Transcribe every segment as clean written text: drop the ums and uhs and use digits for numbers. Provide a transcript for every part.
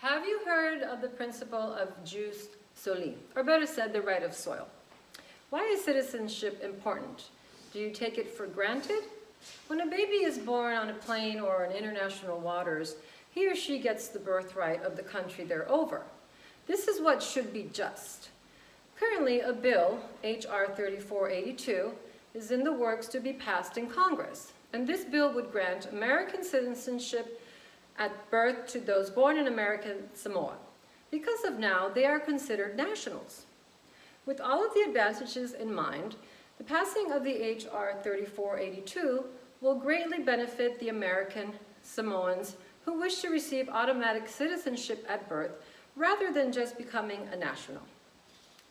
Have you heard of the principle of jus soli, or better said, the right of soil? Why is citizenship important? Do you take it for granted? When a baby is born on a plane or in international waters, he or she gets the birthright of the country they're over. This is what should be just. Currently, a bill, H.R. 3482, is in the works to be passed in Congress, and this bill would grant American citizenship at birth to those born in American Samoa. Because of now, they are considered nationals. With all of the advantages in mind, the passing of the H.R. 3482 will greatly benefit the American Samoans who wish to receive automatic citizenship at birth rather than just becoming a national.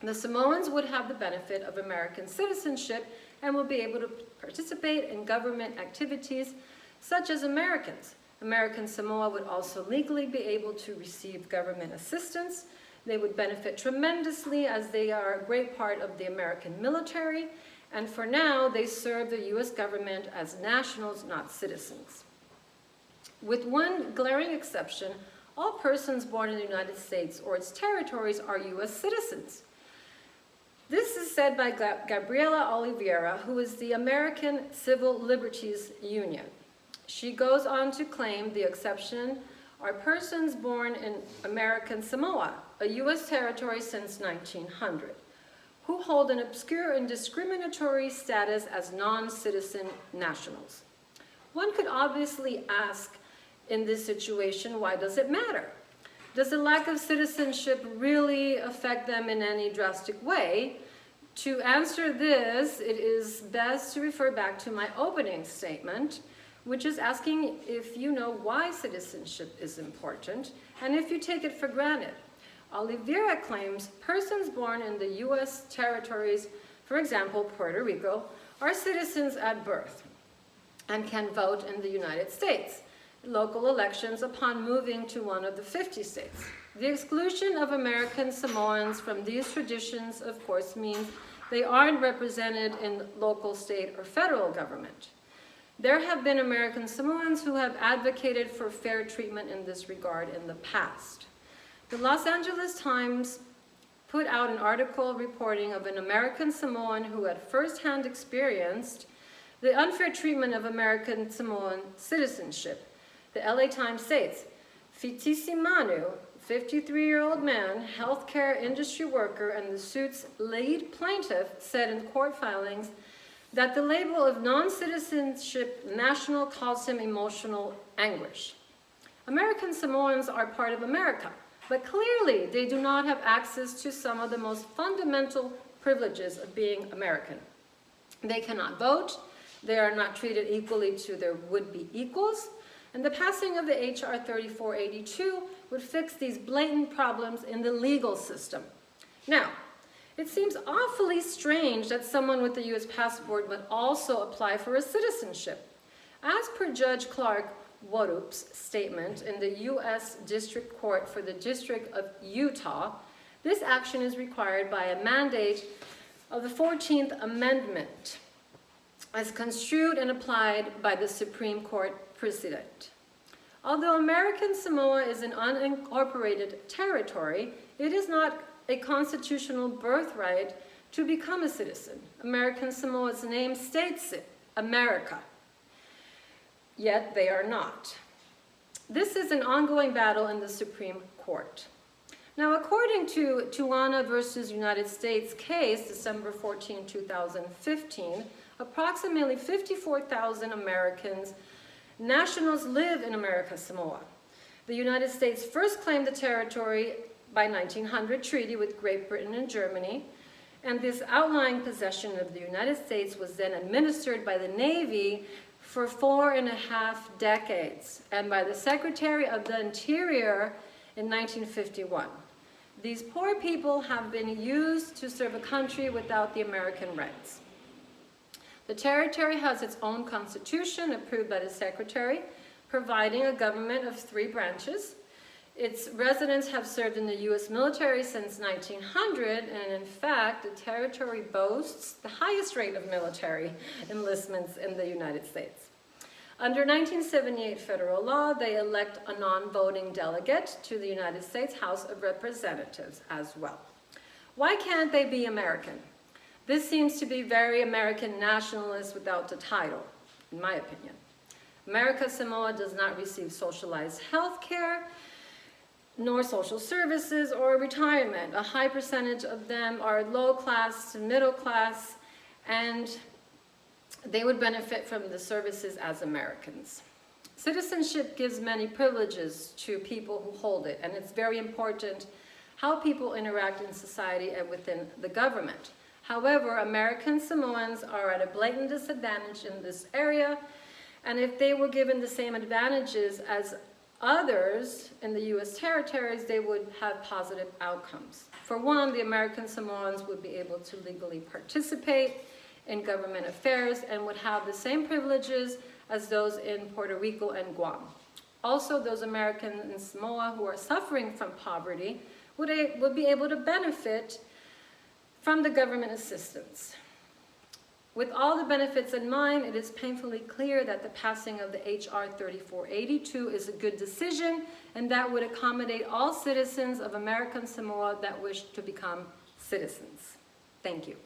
The Samoans would have the benefit of American citizenship and will be able to participate in government activities such as Americans. American Samoa would also legally be able to receive government assistance. They would benefit tremendously as they are a great part of the American military, and for now, they serve the U.S. government as nationals, not citizens. With one glaring exception, all persons born in the United States or its territories are U.S. citizens. This is said by Gabriela Oliveira, who is the American Civil Liberties Union. She goes on to claim the exception are persons born in American Samoa, a U.S. territory since 1900, who hold an obscure and discriminatory status as non-citizen nationals. One could obviously ask in this situation, why does it matter? Does the lack of citizenship really affect them in any drastic way? To answer this, it is best to refer back to my opening statement, which is asking if you know why citizenship is important and if you take it for granted. Oliveira claims persons born in the U.S. territories, for example, Puerto Rico, are citizens at birth and can vote in the United States, local elections upon moving to one of the 50 states. The exclusion of American Samoans from these traditions, of course, means they aren't represented in local, state, or federal government. There have been American Samoans who have advocated for fair treatment in this regard in the past. The Los Angeles Times put out an article reporting of an American Samoan who had firsthand experienced the unfair treatment of American Samoan citizenship. The LA Times states, Fitisi Manu, 53-year-old man, healthcare industry worker, and the suit's lead plaintiff said in court filings that the label of non-citizenship national caused him emotional anguish. American Samoans are part of America, but clearly they do not have access to some of the most fundamental privileges of being American. They cannot vote, they are not treated equally to their would-be equals, and the passing of the H.R. 3482 would fix these blatant problems in the legal system. Now, it seems awfully strange that someone with a U.S. passport would also apply for a citizenship. As per Judge Clark Warup's statement in the U.S. District Court for the District of Utah, this action is required by a mandate of the 14th Amendment, as construed and applied by the Supreme Court precedent. Although American Samoa is an unincorporated territory, it is not a constitutional birthright to become a citizen. American Samoa's name states it, America. Yet they are not. This is an ongoing battle in the Supreme Court. Now, according to Tuana versus United States case, December 14, 2015, approximately 54,000 Americans, nationals live in American Samoa. The United States first claimed the territory by 1900 treaty with Great Britain and Germany, and this outlying possession of the United States was then administered by the Navy for 4.5 decades, and by the Secretary of the Interior in 1951. These poor people have been used to serve a country without the American rights. The territory has its own constitution approved by the Secretary, providing a government of 3 branches. Its residents have served in the U.S. military since 1900, and in fact, the territory boasts the highest rate of military enlistments in the United States. Under 1978 federal law, they elect a non-voting delegate to the United States House of Representatives as well. Why can't they be American? This seems to be very American nationalist without the title, in my opinion. America Samoa does not receive socialized health care, nor social services or retirement. A high percentage of them are low class to middle class, and they would benefit from the services as Americans. Citizenship gives many privileges to people who hold it, and it's very important how people interact in society and within the government. However, American Samoans are at a blatant disadvantage in this area, and if they were given the same advantages as others in the U.S. territories, they would have positive outcomes. For one, the American Samoans would be able to legally participate in government affairs and would have the same privileges as those in Puerto Rico and Guam. Also, those Americans in Samoa who are suffering from poverty would be able to benefit from the government assistance. With all the benefits in mind, it is painfully clear that the passing of the H.R. 3482 is a good decision, and that would accommodate all citizens of American Samoa that wish to become citizens. Thank you.